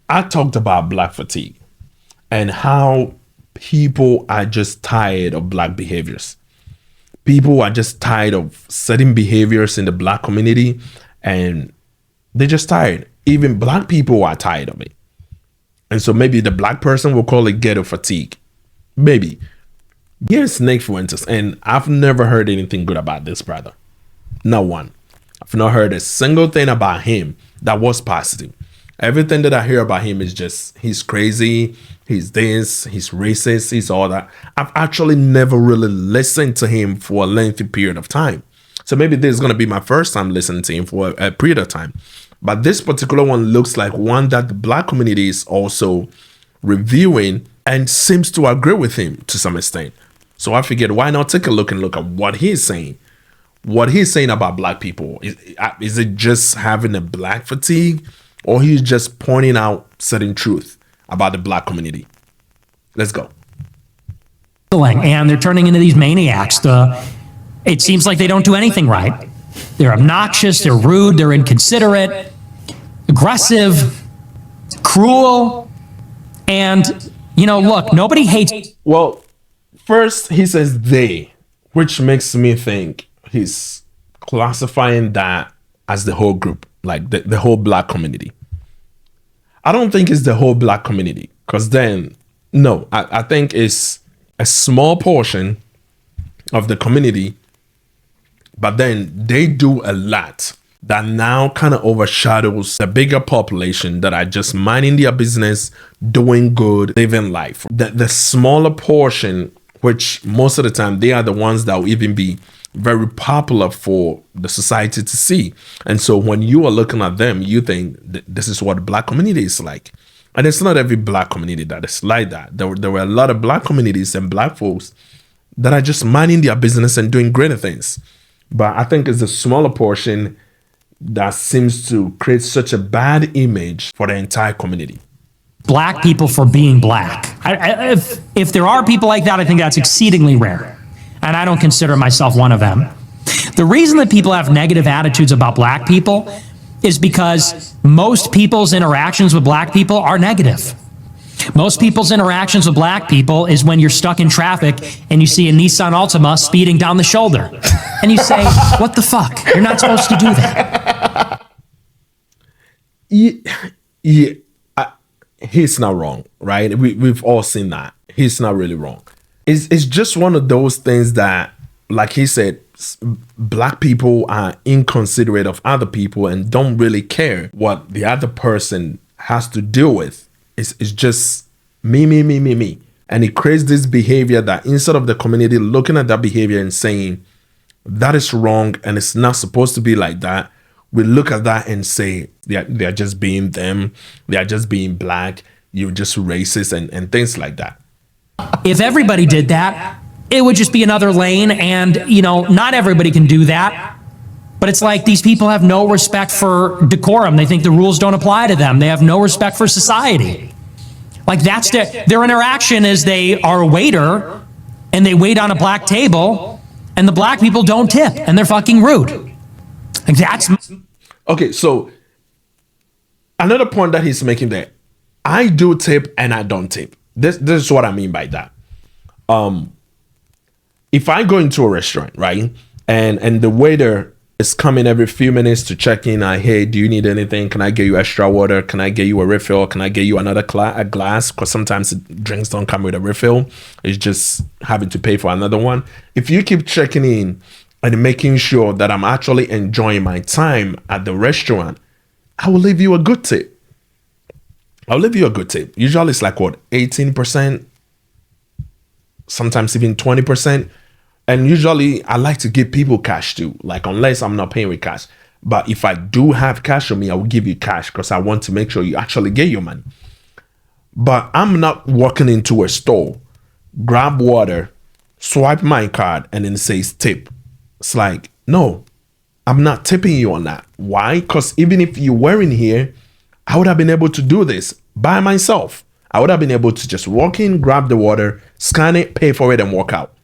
I talked about black fatigue and how people are just tired of black behaviors. People are just tired of certain behaviors in the black community, and they're just tired. Even black people are tired of it. And so maybe the black person will call it ghetto fatigue. Maybe. Here's Nick Fuentes, and I've never heard anything good about this brother. Not one. I've not heard a single thing about him that was positive. Everything that I hear about him is just he's crazy, he's this, he's racist, he's all that. I've actually never really listened to him for a lengthy period of time. So maybe this is going to be my first time listening to him for a period of time. But this particular one looks like one that the black community is also reviewing and seems to agree with him to some extent. So I figured, why not take a look and look at what he's saying? What he's saying about black people. Is it just having a black fatigue? Or he's just pointing out certain truth about the black community? Let's go. And they're turning into these maniacs. It seems like they don't do anything right. They're obnoxious, they're rude, they're inconsiderate, aggressive, cruel. And, look, nobody hates. Well, first he says they, which makes me think he's classifying that as the whole group, like the whole black community. I don't think it's the whole black community, because then, no, I think it's a small portion of the community, but then they do a lot that now kind of overshadows the bigger population that are just minding their business, doing good, living life. The smaller portion, which most of the time they are the ones that will even be very popular for the society to see. And so when you are looking at them, you think this is what the black community is like. And it's not every black community that is like that. There were a lot of black communities and black folks that are just minding their business and doing greater things. But I think it's the smaller portion that seems to create such a bad image for the entire community. Black people for being black. If there are people like that, I think that's exceedingly rare. And I don't consider myself one of them. The reason that people have negative attitudes about black people is because most people's interactions with black people are negative. Most people's interactions with black people is when you're stuck in traffic and you see a Nissan Altima speeding down the shoulder. And you say, what the fuck? You're not supposed to do that. He's not wrong, right? We've all seen that. He's not really wrong. It's just one of those things that, like he said, black people are inconsiderate of other people and don't really care what the other person has to deal with. It's just me. And it creates this behavior that instead of the community looking at that behavior and saying, that is wrong and it's not supposed to be like that, we look at that and say, they're just being them, they're just being black, you're just racist and things like that. If everybody did that, it would just be another lane, and, not everybody can do that. But it's like these people have no respect for decorum. They think the rules don't apply to them. They have no respect for society. Like, that's their interaction is they are a waiter, and they wait on a black table, and the black people don't tip, and they're fucking rude. Like, that's... Okay, so another point that he's making there, I do tip and I don't tip. This is what I mean by that. If I go into a restaurant, right, and the waiter is coming every few minutes to check in, hey, do you need anything? Can I get you extra water? Can I get you a refill? Can I get you another a glass? Because sometimes drinks don't come with a refill. It's just having to pay for another one. If you keep checking in and making sure that I'm actually enjoying my time at the restaurant, I will leave you a good tip. I'll leave you a good tip. Usually it's like, 18%, sometimes even 20%. And usually I like to give people cash too, like unless I'm not paying with cash. But if I do have cash on me, I will give you cash because I want to make sure you actually get your money. But I'm not walking into a store, grab water, swipe my card, and then it says tip. It's like, no, I'm not tipping you on that. Why? Because even if you were in here, I would have been able to do this by myself. I would have been able to just walk in, grab the water, scan it, pay for it, and walk out.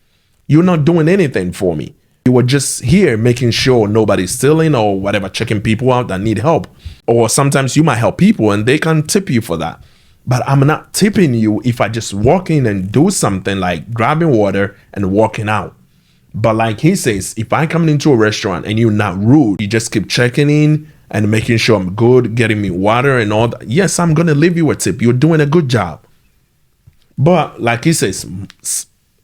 You're not doing anything for me. You were just here making sure nobody's stealing or whatever, checking people out that need help. Or sometimes you might help people and they can tip you for that. But I'm not tipping you if I just walk in and do something like grabbing water and walking out. But like he says, if I come into a restaurant and you're not rude, you just keep checking in and making sure I'm good, getting me water and all that, yes, I'm going to leave you a tip. You're doing a good job. But like he says,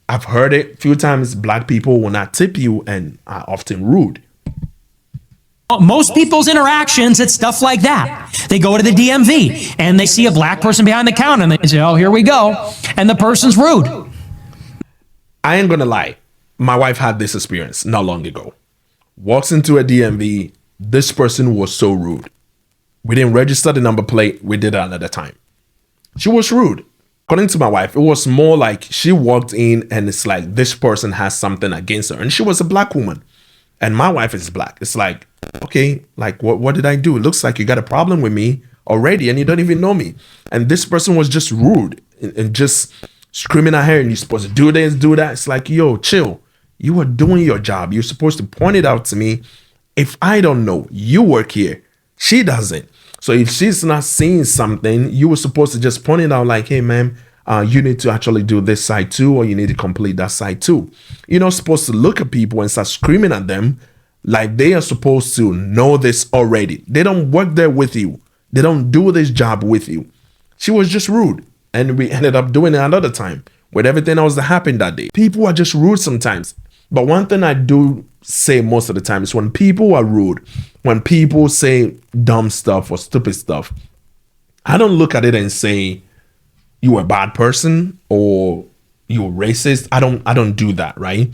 I've heard it a few times, black people will not tip you and are often rude. Most people's interactions, it's stuff like that. They go to the DMV and they see a black person behind the counter and they say, oh, here we go. And the person's rude. I ain't gonna lie. My wife had this experience not long ago. Walks into a DMV. This person was so rude. We didn't register the number plate. We did it another time. She was rude. According to my wife, it was more like she walked in and it's like this person has something against her. And she was a black woman. And my wife is black. It's like, okay, like what did I do? It looks like you got a problem with me already and you don't even know me. And this person was just rude and just screaming at her and you're supposed to do this, do that. It's like, yo, chill. You are doing your job. You're supposed to point it out to me. If I don't know, you work here. She doesn't. So if she's not seeing something, you were supposed to just point it out like, hey, ma'am, you need to actually do this side too, or you need to complete that side too. You're not supposed to look at people and start screaming at them like they are supposed to know this already. They don't work there with you. They don't do this job with you. She was just rude. And we ended up doing it another time with everything else that happened that day. People are just rude sometimes. But one thing I do say most of the time is when people are rude, when people say dumb stuff or stupid stuff, I don't look at it and say, you're a bad person or you're racist. I don't do that, right?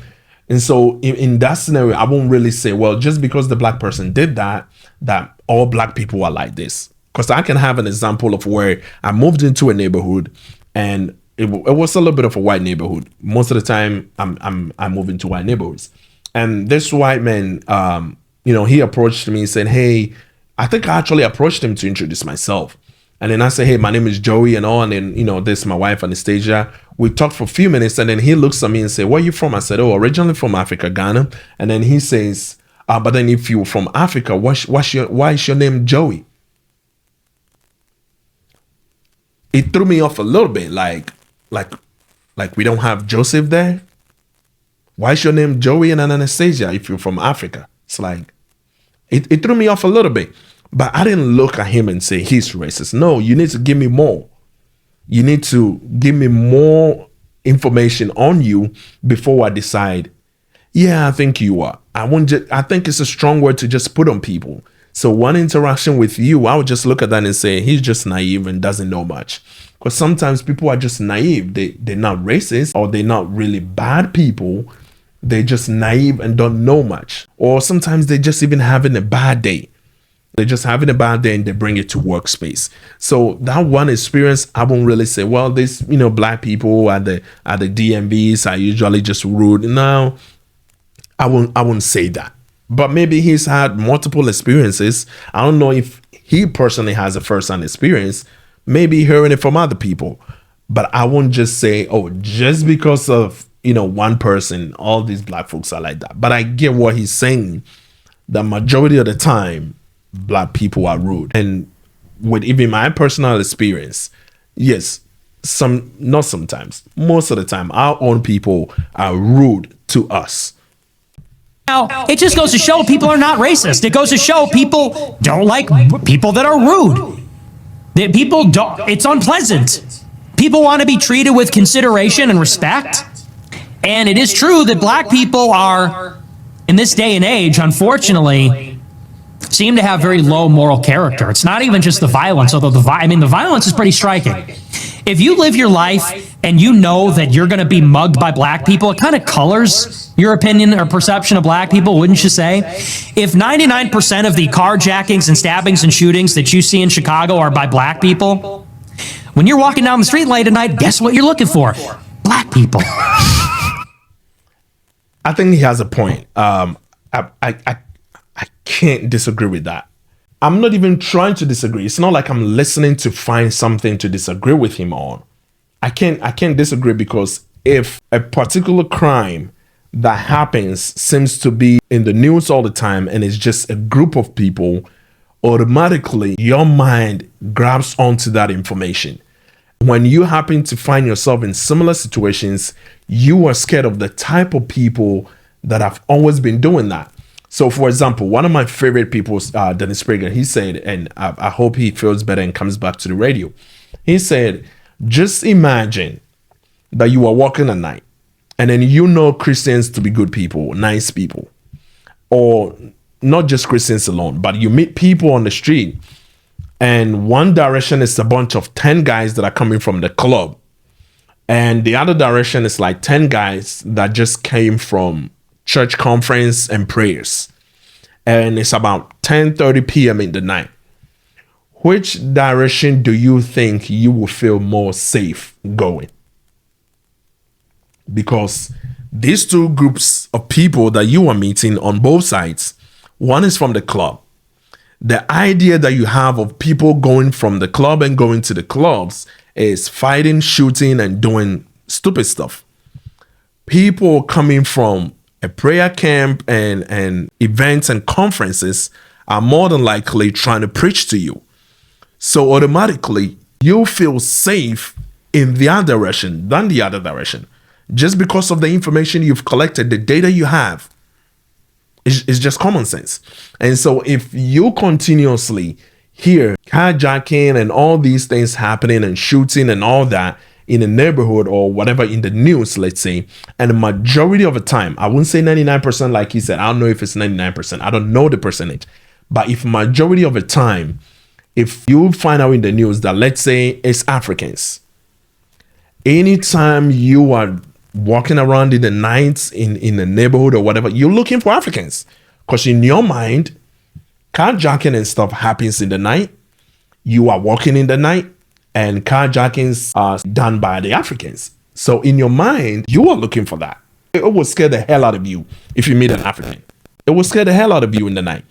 And so in that scenario, I won't really say, well, just because the black person did that, that all black people are like this. Because I can have an example of where I moved into a neighborhood and it was a little bit of a white neighborhood. Most of the time, I move into white neighborhoods. And this white man, he approached me and said, hey, I think I actually approached him to introduce myself. And then I said, hey, my name is Joey and all. And then, this is my wife, Anastasia. We talked for a few minutes. And then he looks at me and said, where are you from? I said, oh, originally from Africa, Ghana. And then he says, but then if you're from Africa, why is your name Joey? It threw me off a little bit. Like we don't have Joseph there. Why is your name Joey and Anastasia if you're from Africa? It's like, it threw me off a little bit. But I didn't look at him and say he's racist. No, you need to give me more. You need to give me more information on you before I decide, yeah, I think you are. I think it's a strong word to just put on people. So one interaction with you, I would just look at that and say, he's just naive and doesn't know much. Because sometimes people are just naive. They're not racist or they're not really bad people. They're just naive and don't know much. Or sometimes they're just even having a bad day. They're just having a bad day and they bring it to workspace. So that one experience, I won't really say, well, these, black people at the DMVs are usually just rude. No, I won't say that. But maybe he's had multiple experiences. I don't know if he personally has a first-hand experience. Maybe hearing it from other people. But I won't just say, oh, just because of, one person, all these black folks are like that. But I get what he's saying. The majority of the time, black people are rude. And with even my personal experience, yes, not sometimes, most of the time, our own people are rude to us. Now, it just goes to show people are not racist. It goes to show people don't like people that are rude. That people don't, it's unpleasant. People want to be treated with consideration and respect. And it is true that black people are, in this day and age, unfortunately, seem to have very low moral character. It's not even just the violence, although the violence is pretty striking. If you live your life and you know that you're going to be mugged by black people, it kind of colors your opinion or perception of black people, wouldn't you say? If 99% of the carjackings and stabbings and shootings that you see in Chicago are by black people, when you're walking down the street late at night, guess what you're looking for? Black people. I think he has a point. I can't disagree with that. I'm not even trying to disagree. It's not like I'm listening to find something to disagree with him on. I can't disagree because if a particular crime that happens seems to be in the news all the time and it's just a group of people, automatically your mind grabs onto that information. When you happen to find yourself in similar situations, you are scared of the type of people that have always been doing that. So, for example, one of my favorite people, Dennis Prager, he said, and I hope he feels better and comes back to the radio. He said, just imagine that you are walking at night and then you know Christians to be good people, nice people, or not just Christians alone, but you meet people on the street and one direction is a bunch of 10 guys that are coming from the club. And the other direction is like 10 guys that just came from church conference and prayers. And it's about 10:30 p.m. in the night. Which direction do you think you will feel more safe going? Because these two groups of people that you are meeting on both sides, one is from the club. The idea that you have of people going from the club and going to the clubs is fighting, shooting, and doing stupid stuff. People coming from a prayer camp and events and conferences are more than likely trying to preach to you. So automatically, you feel safe in their direction than the other direction. Just because of the information you've collected, the data you have, it's just common sense. And so if you continuously hear carjacking and all these things happening and shooting and all that in a neighborhood or whatever in the news, let's say, and the majority of the time, I wouldn't say 99% like he said, I don't know if it's 99%, I don't know the percentage, but if majority of the time, if you find out in the news that let's say it's Africans, anytime you are walking around in the nights in the neighborhood or whatever, you're looking for Africans. Because in your mind, carjacking and stuff happens in the night. You are walking in the night and carjackings are done by the Africans. So in your mind, you are looking for that. It will scare the hell out of you if you meet an African. It will scare the hell out of you in the night.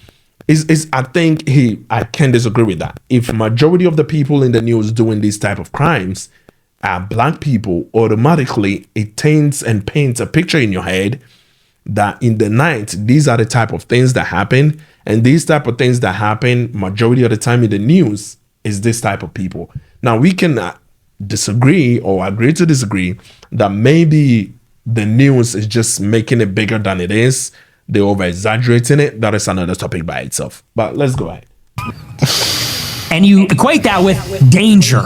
I can't disagree with that. If majority of the people in the news doing these type of crimes are black people, automatically it taints and paints a picture in your head that in the night, these are the type of things that happen. And these type of things that happen majority of the time in the news is this type of people. Now, we can disagree or agree to disagree that maybe the news is just making it bigger than it is. They're over-exaggerating it. That is another topic by itself. But let's go ahead. And you equate that with danger.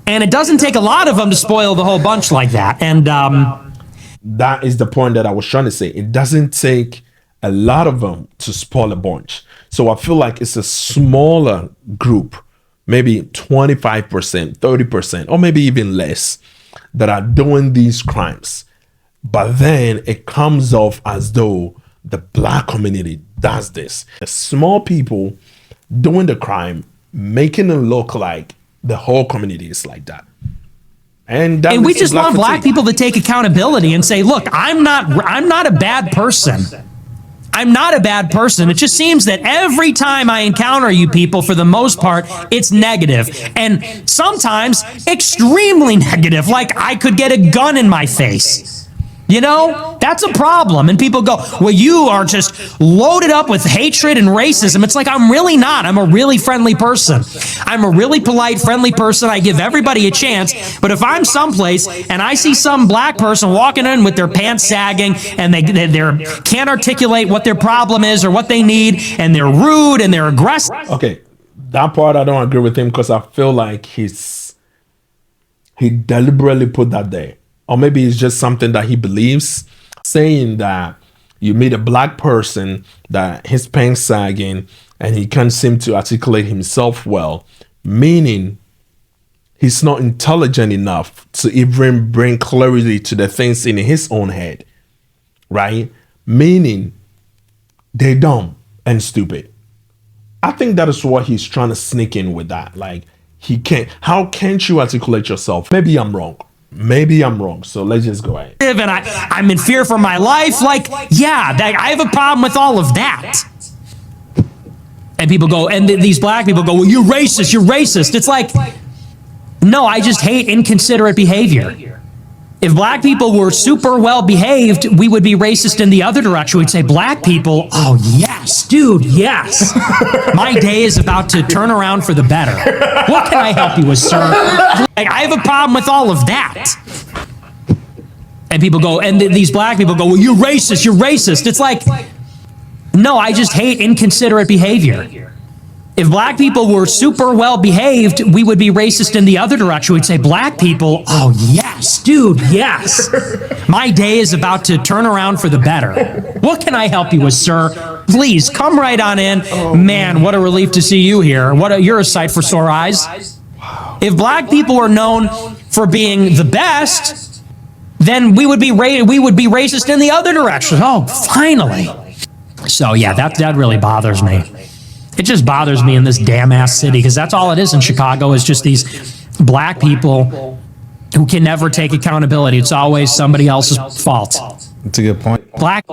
And it doesn't take a lot of them to spoil the whole bunch like that. And that is the point that I was trying to say. It doesn't take a lot of them to spoil a bunch. So I feel like it's a smaller group, maybe 25%, 30%, or maybe even less, that are doing these crimes. But then it comes off as though the black community does this. The small people doing the crime, making it look like the whole community is like that. And we just want black people to take accountability and say, look, I'm not a bad person. I'm not a bad person. It just seems that every time I encounter you people, for the most part, it's negative. And sometimes extremely negative, like I could get a gun in my face. You know, that's a problem. And people go, well, you are just loaded up with hatred and racism. It's like, I'm really not. I'm a really friendly person. I'm a really polite, friendly person. I give everybody a chance. But if I'm someplace and I see some black person walking in with their pants sagging and they can't articulate what their problem is or what they need, and they're rude and they're aggressive. Okay, that part I don't agree with him because I feel like he deliberately put that there. Or maybe it's just something that he believes, saying that you meet a black person that his pants sagging and he can't seem to articulate himself well, meaning he's not intelligent enough to even bring clarity to the things in his own head, right? Meaning they're dumb and stupid. I think that is what he's trying to sneak in with that. Like, how can't you articulate yourself? Maybe I'm wrong. So let's just go ahead. And I'm in fear for my life. Like, yeah, I have a problem with all of that. And people go, and these black people go, well, you're racist. It's like, no, I just hate inconsiderate behavior. If black people were super well behaved, we would be racist in the other direction. We'd say, black people, oh yes, dude, yes. My day is about to turn around for the better. What can I help you with, sir? Like, I have a problem with all of that. And people go, and these black people go, well, you're racist, you're racist. It's like, no, I just hate inconsiderate behavior. If black people were super well behaved, we would be racist in the other direction. We'd say, black people, oh yes, dude, yes. My day is about to turn around for the better. What can I help you with, sir? Please, come right on in. Man, what a relief to see you here. You're a sight for sore eyes. If black people were known for being the best, then we would be racist in the other direction. Oh, finally. So yeah, that really bothers me. It just bothers me in this damn ass city, because that's all it is in Chicago, is just these black people who can never take accountability. It's always somebody else's fault. That's a good point. Black.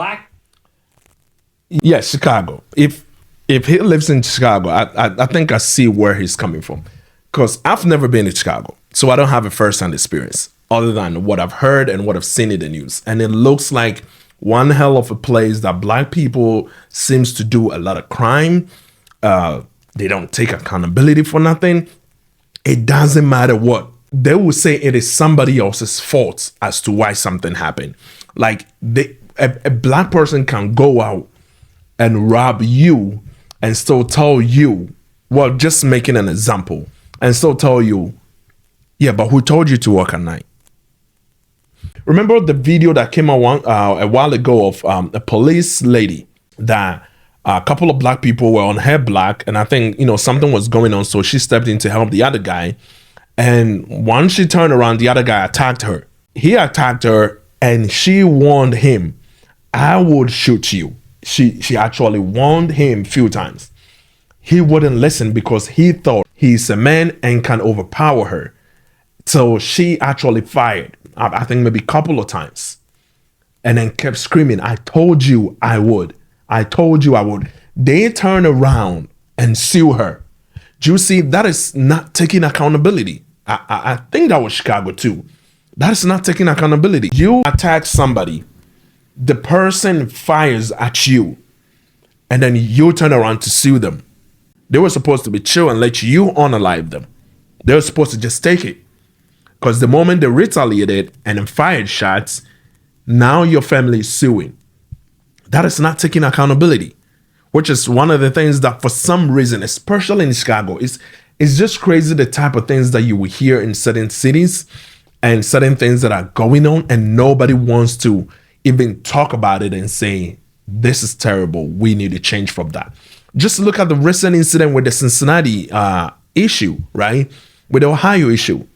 Yeah, Chicago. If he lives in Chicago, I think I see where he's coming from, because I've never been to Chicago, so I don't have a first-hand experience other than what I've heard and what I've seen in the news. And it looks like one hell of a place that black people seems to do a lot of crime. They don't take accountability for nothing. It doesn't matter what. They will say it is somebody else's fault as to why something happened. Like a black person can go out and rob you and still tell you, well, just making an example, and still tell you, yeah, but who told you to work at night? Remember the video that came out a while ago of a police lady that a couple of black people were on her block, and I think, something was going on, so she stepped in to help the other guy. And once she turned around, the other guy attacked her. He attacked her, and she warned him, I would shoot you. She actually warned him a few times. He wouldn't listen because he thought he's a man and can overpower her. So she actually fired, I think maybe a couple of times, and then kept screaming, I told you I would. I told you I would. They turn around and sue her. Do you see? That is not taking accountability. I think that was Chicago too. That is not taking accountability. You attack somebody, the person fires at you, and then you turn around to sue them. They were supposed to be chill and let you unalive them. They were supposed to just take it. Because the moment they retaliated and then fired shots, now your family is suing. That is not taking accountability, which is one of the things that for some reason, especially in Chicago, it's just crazy, the type of things that you will hear in certain cities and certain things that are going on, and nobody wants to even talk about it and say, this is terrible, we need to change from that. Just look at the recent incident with the Cincinnati issue, right? With the Ohio issue.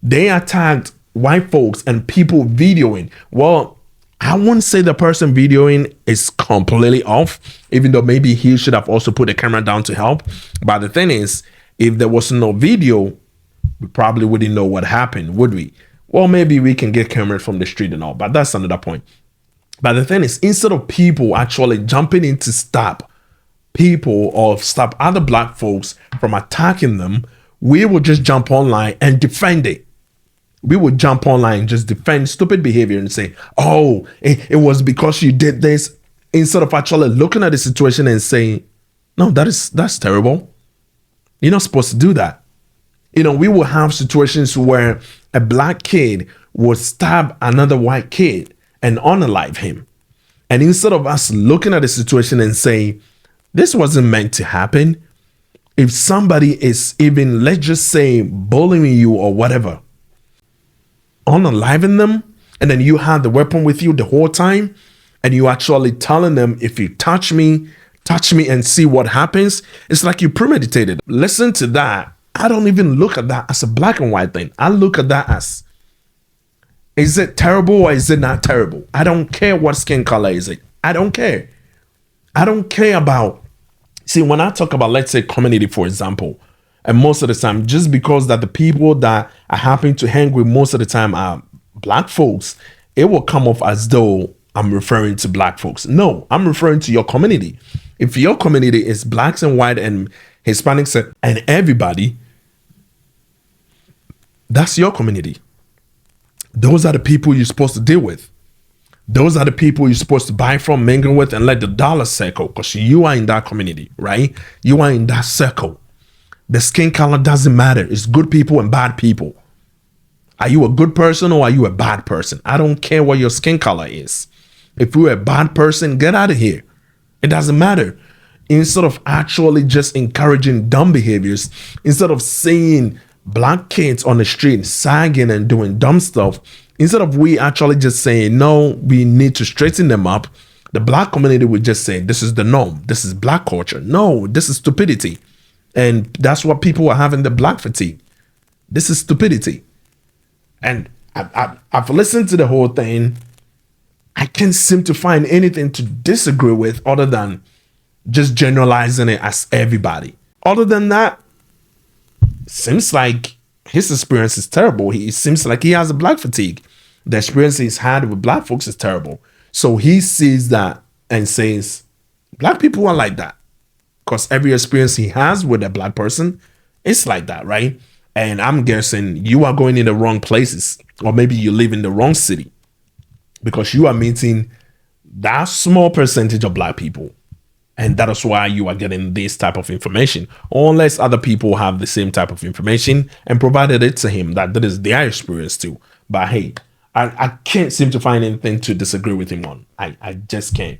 They attacked white folks and people videoing. Well, I wouldn't say the person videoing is completely off, even though maybe he should have also put the camera down to help. But the thing is, if there was no video, we probably wouldn't know what happened, would we? Well, maybe we can get cameras from the street and all, but that's another point. But the thing is, instead of people actually jumping in to stop people or stop other black folks from attacking them, we will just jump online and defend it. We would jump online and just defend stupid behavior and say, oh, it was because you did this, instead of actually looking at the situation and saying, no, that's terrible. You're not supposed to do that. We will have situations where a black kid will stab another white kid and unalive him. And instead of us looking at the situation and saying, this wasn't meant to happen, if somebody is even, let's just say, bullying you or whatever, unaliving them, and then you have the weapon with you the whole time, and you actually telling them, if you touch me and see what happens, it's like you premeditated. Listen to that. I don't even look at that as a black and white thing. I look at that as, is it terrible or is it not terrible? I don't care what skin color is it. I don't care. I don't care about, see, when I talk about, let's say, community, for example, and most of the time, just because that the people that I happen to hang with most of the time are black folks, it will come off as though I'm referring to black folks. No, I'm referring to your community. If your community is blacks and white and Hispanics and everybody, that's your community. Those are the people you're supposed to deal with. Those are the people you're supposed to buy from, mingle with, and let the dollar circle, because you are in that community, right? You are in that circle. The skin color doesn't matter. It's good people and bad people. Are you a good person or are you a bad person? I don't care what your skin color is. If you're a bad person, get out of here. It doesn't matter. Instead of actually just encouraging dumb behaviors, instead of seeing black kids on the street sagging and doing dumb stuff, instead of we actually just saying, no, we need to straighten them up, the black community would just say, this is the norm. This is black culture. No, this is stupidity. And that's what people are having, the black fatigue. This is stupidity. And I've listened to the whole thing. I can't seem to find anything to disagree with other than just generalizing it as everybody. Other than that, seems like his experience is terrible. It seems like he has a black fatigue. The experience he's had with black folks is terrible. So he sees that and says, black people are like that. Because every experience he has with a black person is like that, right? And I'm guessing you are going in the wrong places, or maybe you live in the wrong city, because you are meeting that small percentage of black people. And that is why you are getting this type of information, unless other people have the same type of information and provided it to him that is their experience too. But hey, I can't seem to find anything to disagree with him on. I just can't.